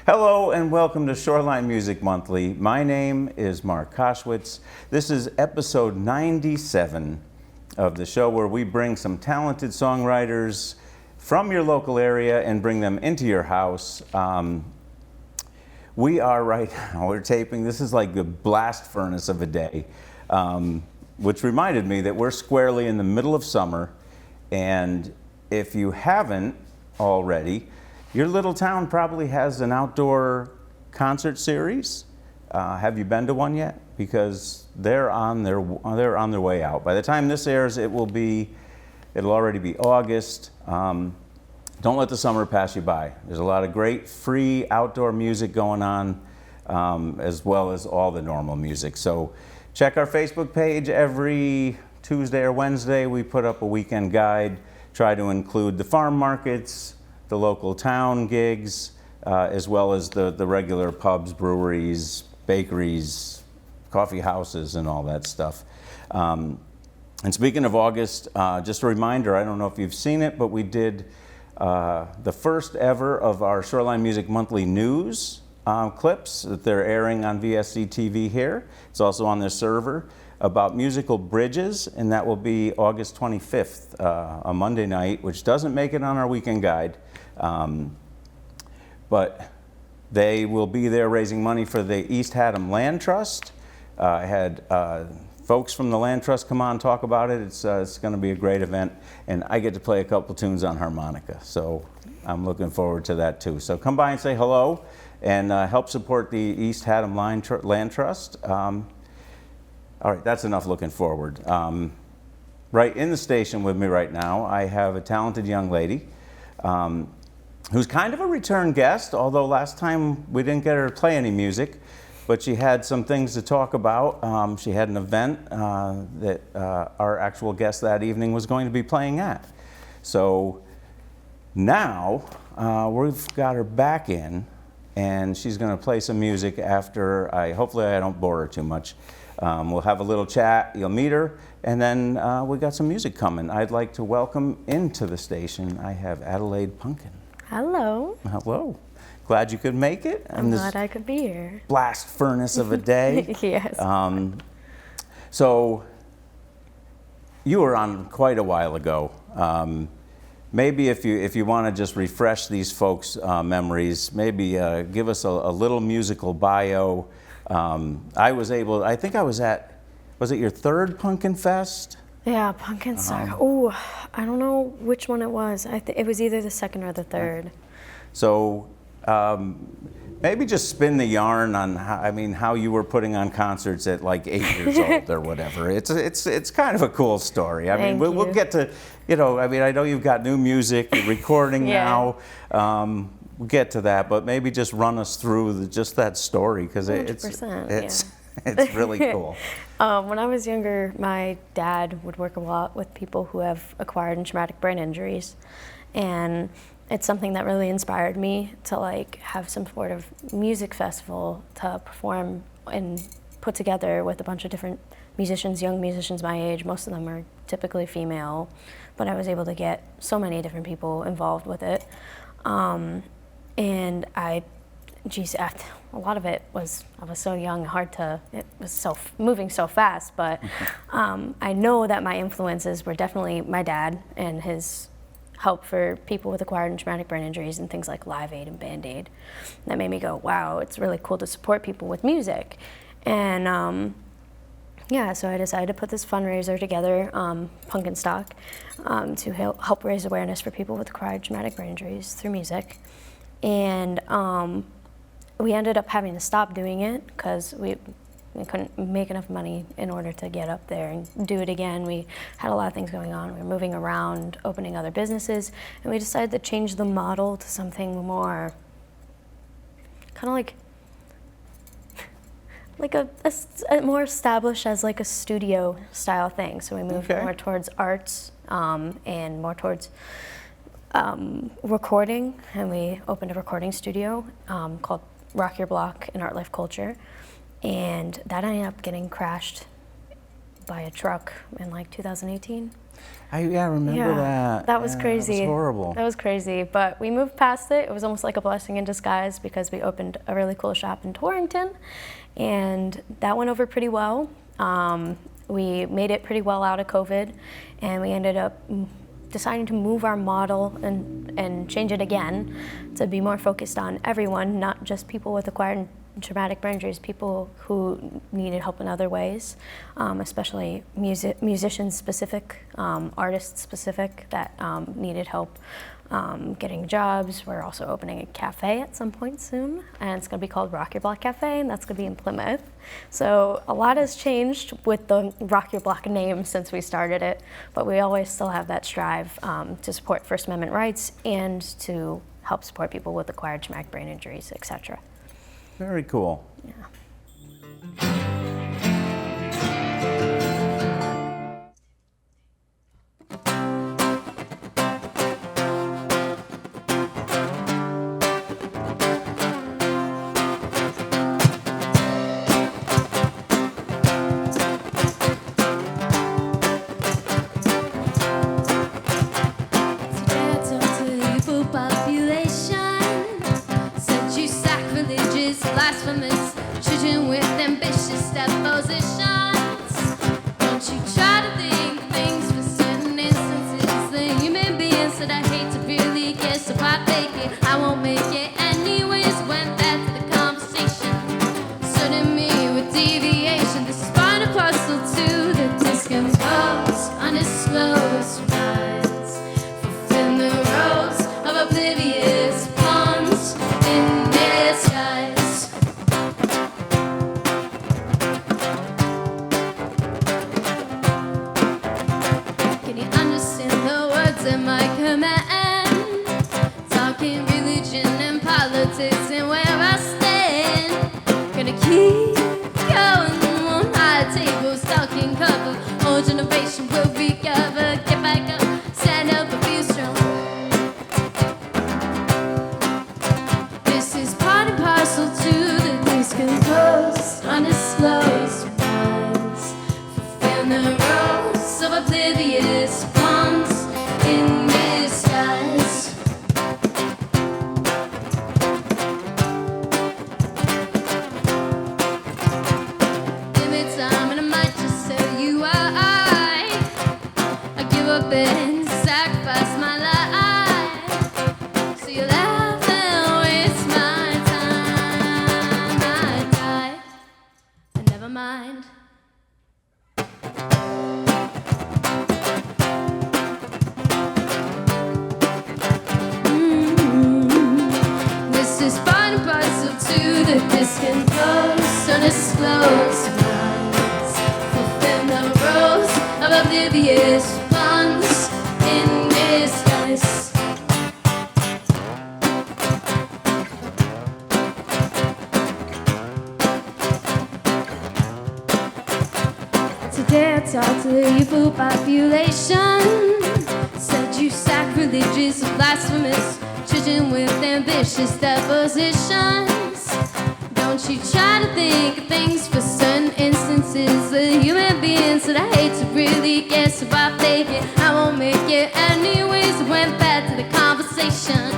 Hello and welcome to Shoreline Music Monthly. My name is Mark Koschwitz. This is episode 97 of the show where we bring some talented songwriters from your local area and bring them into your house. We are right now, we're taping, this is like the blast furnace of a day, which reminded me that we're squarely in the middle of summer, and if you haven't already, your little town probably has an outdoor concert series. Have you been to one yet? Because they're on their way out. By the time this airs, it'll already be August. Don't let the summer pass you by. There's a lot of great free outdoor music going on, as well as all the normal music. So check our Facebook page. Every Tuesday or Wednesday, we put up a weekend guide. Try to include the farm markets, the local town gigs, as well as the regular pubs, breweries, bakeries, coffee houses, and all that stuff. And speaking of August, just a reminder, I don't know if you've seen it, but we did the first ever of our Shoreline Music Monthly news clips that they're airing on VSC TV here. It's also on their server, about musical bridges, and that will be August 25th, a Monday night, which doesn't make it on our weekend guide. But they will be there raising money for the East Haddam Land Trust. I had folks from the Land Trust come on and talk about it. It's going to be a great event, and I get to play a couple tunes on harmonica, so I'm looking forward to that too. So come by and say hello and help support the East Haddam Land Trust. All right, that's enough looking forward. Right in the station with me right now, I have a talented young lady who's kind of a return guest, although last time we didn't get her to play any music, but she had some things to talk about. She had an event that our actual guest that evening was going to be playing at. So now we've got her back in, and she's going to play some music after hopefully I don't bore her too much. We'll have a little chat, you'll meet her, and then we got some music coming. I'd like to welcome into the station, I have Adelaide Punkin. Hello. Hello. Glad you could make it. I'm glad I could be here. Blast furnace of a day. Yes. So you were on quite a while ago. Maybe if you want to just refresh these folks' memories, maybe give us a little musical bio. I think I was at, was it your third Punkin Fest? Yeah, Punkin Saga. Oh, I don't know which one it was. It was either the second or the third. So maybe just spin the yarn on how you were putting on concerts at like 8 years old or whatever. It's kind of a cool story. We'll get to, I know you've got new music, you're recording now. We'll get to that, but maybe just run us through just that story, because it's really cool. When I was younger, my dad would work a lot with people who have acquired and traumatic brain injuries, and it's something that really inspired me to have some sort of music festival to perform and put together with a bunch of different musicians, young musicians my age. Most of them are typically female, but I was able to get so many different people involved with it. And a lot of it was, I was so young, it was moving so fast, but I know that my influences were definitely my dad and his help for people with acquired and traumatic brain injuries and things like Live Aid and Band Aid. That made me go, wow, it's really cool to support people with music. And so I decided to put this fundraiser together, Punkin Stock, to help raise awareness for people with acquired traumatic brain injuries through music. And we ended up having to stop doing it because we couldn't make enough money in order to get up there and do it again. We had a lot of things going on. We were moving around, opening other businesses, and we decided to change the model to something more kind of like a more established as like a studio style thing. So we moved more towards arts and more towards recording, and we opened a recording studio called Rock Your Block in Art Life Culture, and that ended up getting crashed by a truck in like 2018. I remember that. That was crazy. That was horrible. That was crazy, but we moved past it. It was almost like a blessing in disguise because we opened a really cool shop in Torrington, and that went over pretty well. We made it pretty well out of COVID, and we ended up deciding to move our model and change it again to be more focused on everyone, not just people with acquired traumatic brain injuries, people who needed help in other ways, especially musicians specific, artists specific that needed help getting jobs. We're also opening a cafe at some point soon, and it's going to be called Rock Your Block Cafe, and that's going to be in Plymouth. So a lot has changed with the Rock Your Block name since we started it, but we always still have that strive to support First Amendment rights and to help support people with acquired traumatic brain injuries, etc. Very cool. Yeah. Blasphemous, children with ambitious depositions. Don't you try to think things for certain instances. The human beings that I hate to really guess if I fake it, I won't make it anyways. Went back to the conversation, certain me with deviation. This is part and parcel to the discompose, undisclosed minds, fulfill the roles of oblivious pawns in disguise. In my command, talking religion and politics and where I stand. Gonna keep going on high tables, talking cover. Whole generation will recover. Get back up, stand up and feel strong. This is part and parcel to the discomposed, undisclosed minds, fulfill the roles of oblivious pawns in disguise. Give me time and I might just tell you why I give up and sacrifice my life, so you laugh and waste my time. I die, but never mind. The discomposed, undisclosed minds, fulfill the roles of oblivious pawns in disguise. Today I talked to the youthful population, said you sacrilegious, blasphemous, children with ambitious depositions. Don't you try to think of things for certain instances. The human beings that I hate to really guess about fake it, I won't make it anyways. Went back to the conversation,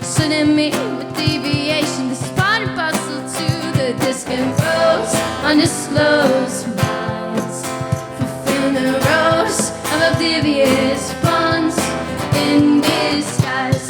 shouldn't me with deviation. This is part and parcel to the discomposed, undisclosed minds, fulfill the roles of oblivious pawns in disguise.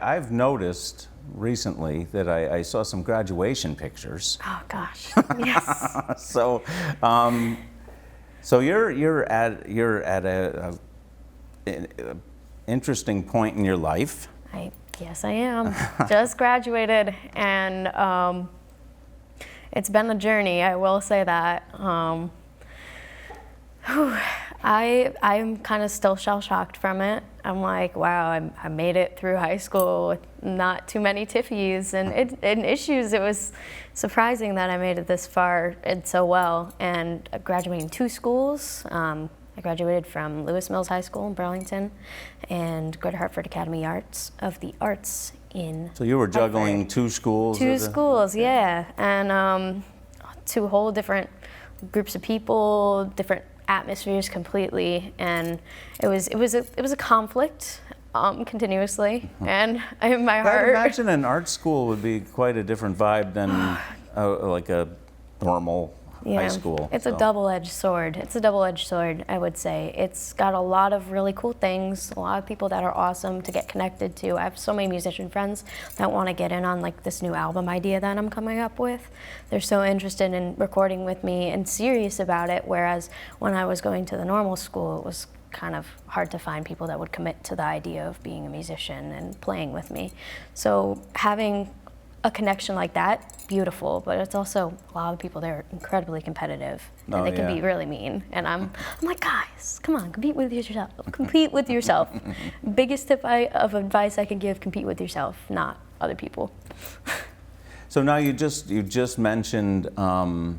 I've noticed recently that I saw some graduation pictures. Oh gosh, yes. So you're at a interesting point in your life. Yes, I am. Just graduated, and it's been a journey. I will say that. I'm kind of still shell-shocked from it. I'm like, wow, I made it through high school with not too many TIFFs and issues. It was surprising that I made it this far and so well. And graduating 2 schools. I graduated from Lewis Mills High School in Burlington and Greater Hartford Academy of the Arts in So you were juggling Hartford. 2 schools? 2 schools, yeah. And 2 whole different groups of people, different atmospheres completely, and it was a conflict continuously, and in my I heart. imagine an art school would be quite a different vibe than like a normal high school. It's a double-edged sword. It's a double-edged sword, I would say. It's got a lot of really cool things, a lot of people that are awesome to get connected to. I have so many musician friends that want to get in on like this new album idea that I'm coming up with. They're so interested in recording with me and serious about it, whereas when I was going to the normal school, it was kind of hard to find people that would commit to the idea of being a musician and playing with me. So having a connection like that, beautiful, but it's also a lot of people there are incredibly competitive, and they can be really mean. And I'm like, guys, come on, compete with yourself. Compete with yourself. Biggest tip of advice I can give: compete with yourself, not other people. So now you just mentioned an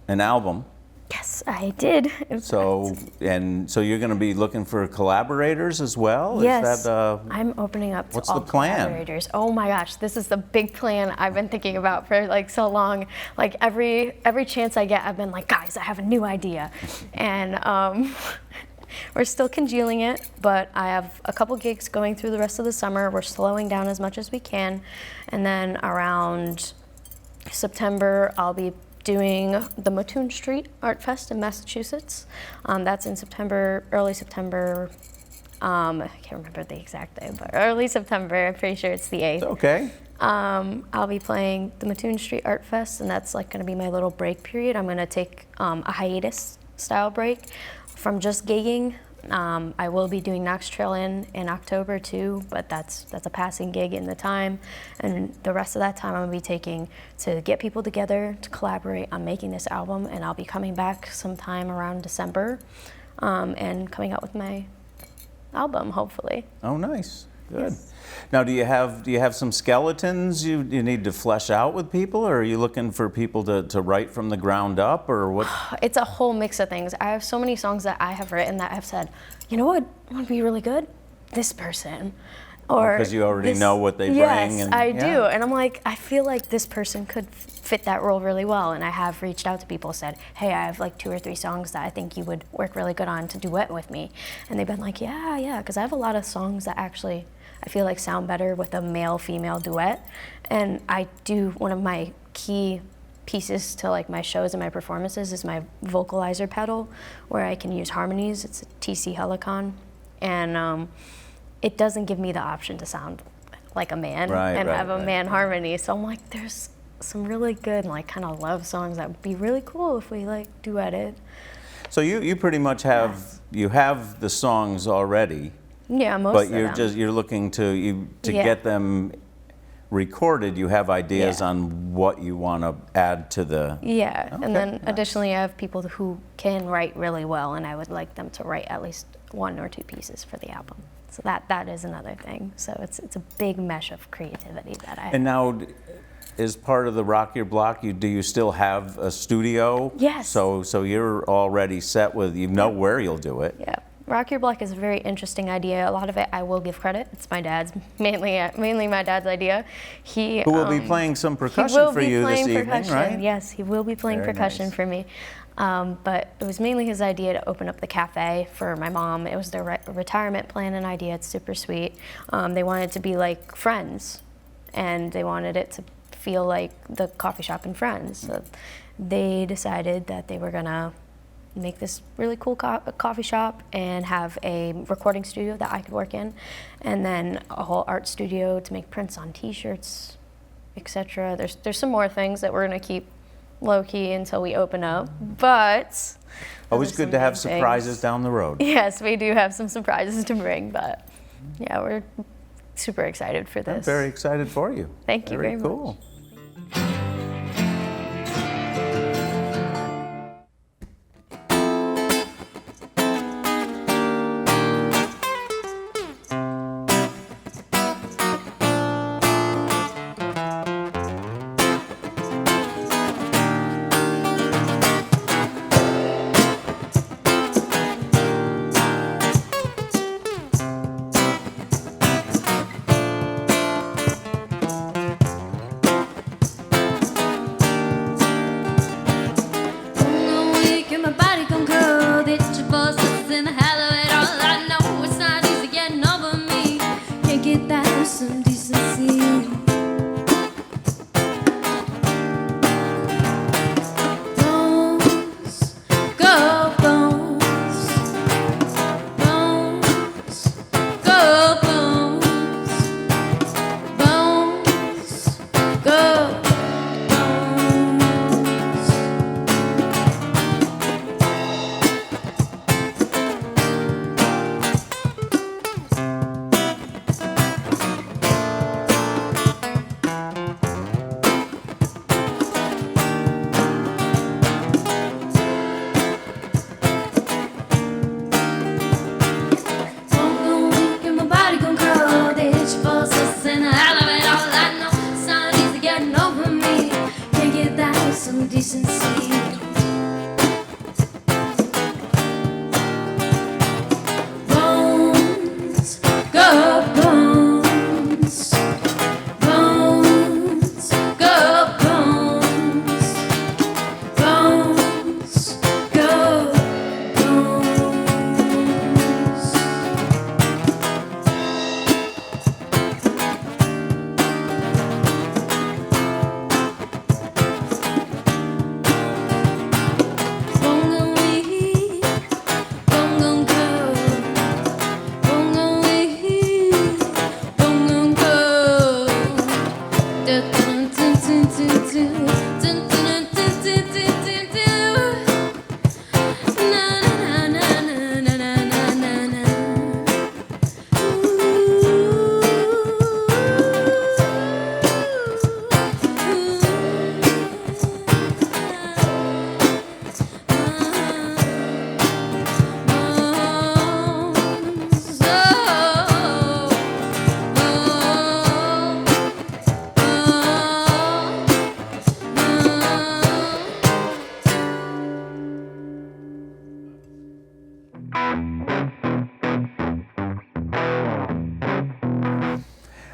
album. Yes, I did. So you're going to be looking for collaborators as well? Yes, Is that, I'm opening up to what's all the plan? collaborators. Oh my gosh, this is the big plan I've been thinking about for like so long. Like every chance I get, I've been like, guys, I have a new idea, and we're still congealing it. But I have a couple gigs going through the rest of the summer. We're slowing down as much as we can, and then around September, I'll be doing the Mattoon Street Art Fest in Massachusetts. That's in September, early September. I can't remember the exact day, but early September. I'm pretty sure it's the 8th. Okay. I'll be playing the Mattoon Street Art Fest, and that's like going to be my little break period. I'm going to take a hiatus style break from just gigging. I will be doing Knox Trail in October too, but that's a passing gig in the time, and the rest of that time I'm gonna be taking to get people together to collaborate on making this album, and I'll be coming back sometime around December, and coming out with my album hopefully. Oh, nice. Good. Yes. Now, do you have some skeletons you need to flesh out with people, or are you looking for people to write from the ground up, or what? It's a whole mix of things. I have so many songs that I have written that I've said, you know what would be really good? This person. Or because you already know what they bring. Yes, and, I do. And I'm like, I feel like this person could fit that role really well. And I have reached out to people, said, hey, I have like 2 or 3 songs that I think you would work really good on to duet with me. And they've been like, yeah, because I have a lot of songs that actually I feel like sound better with a male-female duet. And I do, one of my key pieces to like my shows and my performances is my vocalizer pedal, where I can use harmonies. It's a TC Helicon. And it doesn't give me the option to sound like a man have a man harmony. So I'm like, there's some really good like kind of love songs that would be really cool if we like duetted. So you pretty much have you have the songs already. Yeah, most but of them. But you're looking to get them recorded. You have ideas on what you want to add to the. Yeah, okay, and then nice. additionally, I have people who can write really well, and I would like them to write at least 1 or 2 pieces for the album. So that is another thing. So it's a big mesh of creativity that I. And now, as part of the Rock Your Block, do you still have a studio? Yes. So you're already set with, you know where you'll do it. Yeah. Rock Your Block is a very interesting idea. A lot of it I will give credit. It's my dad's, mainly my dad's idea. Who will be playing some percussion for you this evening, right? Yes, he will be playing Very percussion nice. for me. But it was mainly his idea to open up the cafe for my mom. It was their retirement plan and idea. It's super sweet. They wanted it to be like Friends, and they wanted it to feel like the coffee shop in Friends. So they decided that they were gonna make this really cool coffee shop and have a recording studio that I could work in, and then a whole art studio to make prints on T-shirts, etc. There's some more things that we're gonna keep low key until we open up, but Always those are good some to have big surprises things. down the road. Yes, we do have some surprises to bring, but yeah, we're super excited for this. I'm very excited for you. Thank you very much. cool. Some decency. Bones, go bones. Bones, go bones. Bones, go bones. Some decency. Bones, go bones. Bones, go bones. Bones, go bones.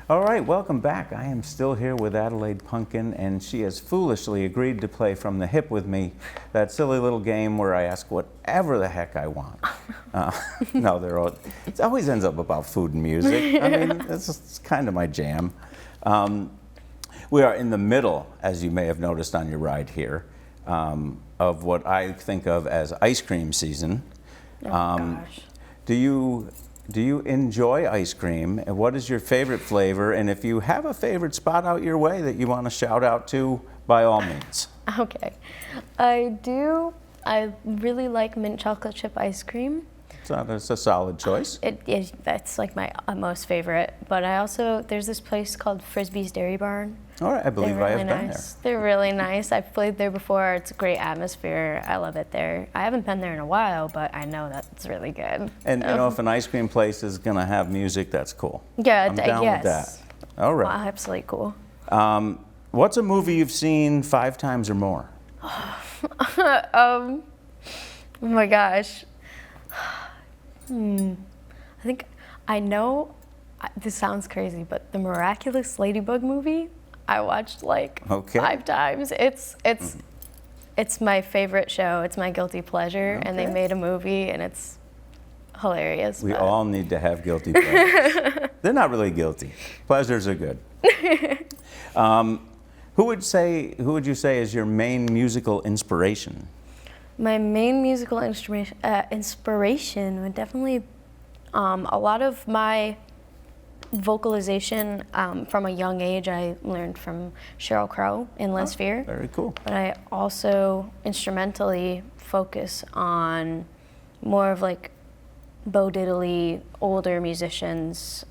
All right, welcome back. I am still here with Adelaide Punkin, and she has foolishly agreed to play From the Hip with me, that silly little game where I ask whatever the heck I want. No, it always ends up about food and music. I mean, it's kind of my jam. We are in the middle, as you may have noticed on your ride here, of what I think of as ice cream season. Oh gosh. Do you enjoy ice cream? And what is your favorite flavor? And if you have a favorite spot out your way that you want to shout out to, by all means. Okay, I do. I really like mint chocolate chip ice cream. So that's a solid choice. That's like my most favorite. But I also, there's this place called Frisbee's Dairy Barn. All right, I believe They're I really have been nice. They're really nice. I've played there before. It's a great atmosphere. I love it there. I haven't been there in a while, but I know that it's really good. And you know, if an ice cream place is gonna have music, that's cool. Yeah, I'm down yes. with that. All right. Wow, absolutely cool. What's a movie you've seen 5 times or more? Oh my gosh. I think I know. This sounds crazy, but the Miraculous Ladybug movie, I watched like 5 times. It's my favorite show. It's my guilty pleasure, and they made a movie, and it's hilarious. We all need to have guilty pleasures. They're not really guilty. Pleasures are good. Who would you say is your main musical inspiration? My main musical inspiration would definitely a lot of my vocalization from a young age I learned from Sheryl Crow in Les Fear. Very cool. But I also instrumentally focus on more of like Bo Diddley, older musicians,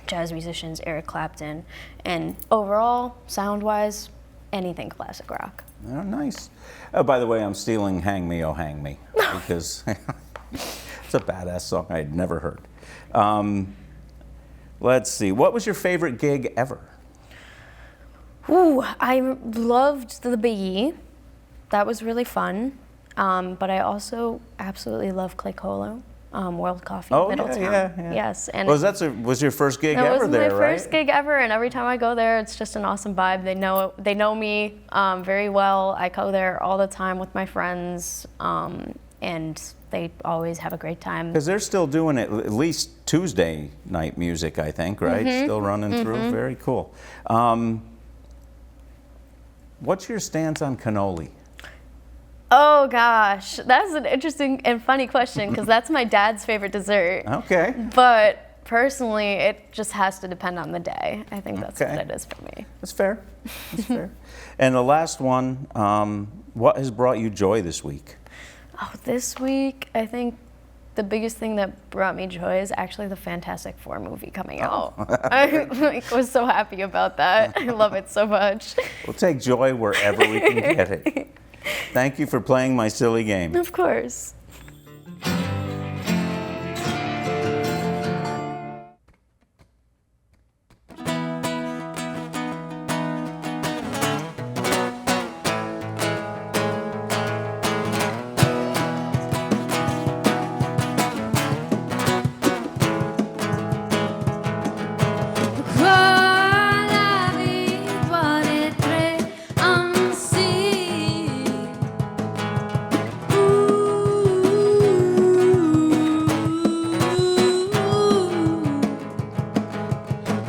jazz musicians, Eric Clapton, and overall, sound-wise, anything classic rock. Oh, nice. Oh, by the way, I'm stealing Hang Me, Oh Hang Me, because it's a badass song I had never heard. Let's see, what was your favorite gig ever? Ooh, I loved the Biggie. That was really fun. But I also absolutely love Clay Colo, World Coffee, Middletown. Yeah. Yes, and Was your first gig it ever was there, my right? first gig ever, and every time I go there, it's just an awesome vibe. They know me very well. I go there all the time with my friends, and they always have a great time. Because they're still doing it, at least Tuesday night music, I think, right? Still running through. Very cool. What's your stance on cannoli? Oh gosh, that's an interesting and funny question because that's my dad's favorite dessert. Okay. But personally, it just has to depend on the day. I think that's Okay. what it is for me. That's fair. That's fair. And the last one, what has brought you joy this week? Oh, this week, I think the biggest thing that brought me joy is actually the Fantastic Four movie coming out. I was so happy about that. I love it so much. We'll take joy wherever we can get it. Thank you for playing my silly game. Of course.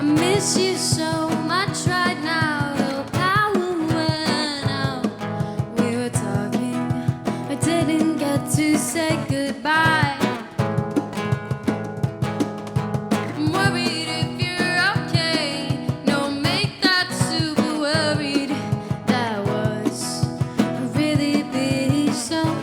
Miss you so much right now. The power went out. We were talking. I didn't get to say goodbye. I'm worried if you're okay. No, make that super worried. That was a really big song.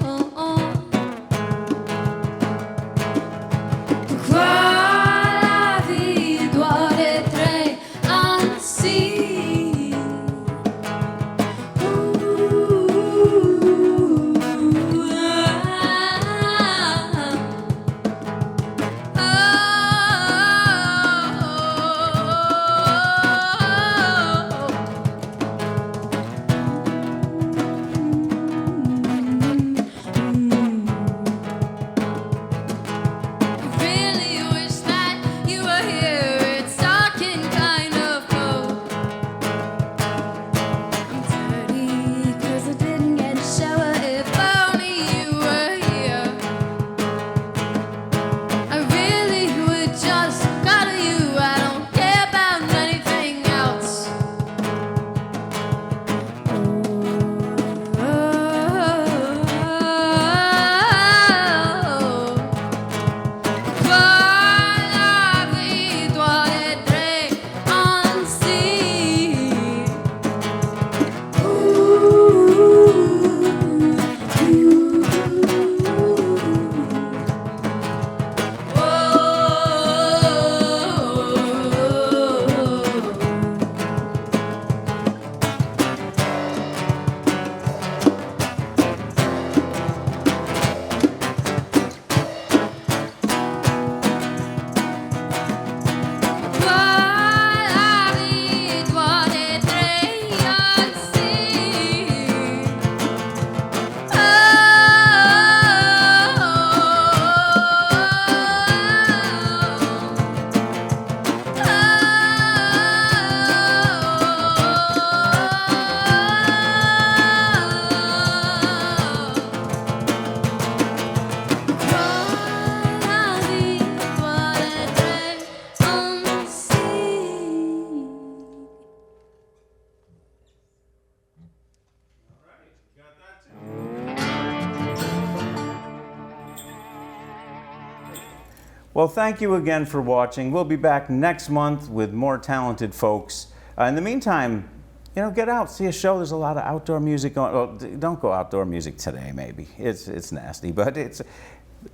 Well, thank you again for watching. We'll be back next month with more talented folks. In the meantime, get out, see a show. There's a lot of outdoor music going. Well, don't go outdoor music today, maybe. It's nasty, but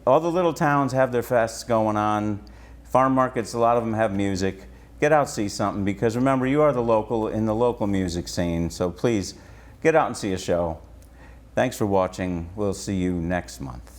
all the little towns have their fests going on. Farm markets, a lot of them have music. Get out, see something, because remember, you are the local in the local music scene. So please, get out and see a show. Thanks for watching. We'll see you next month.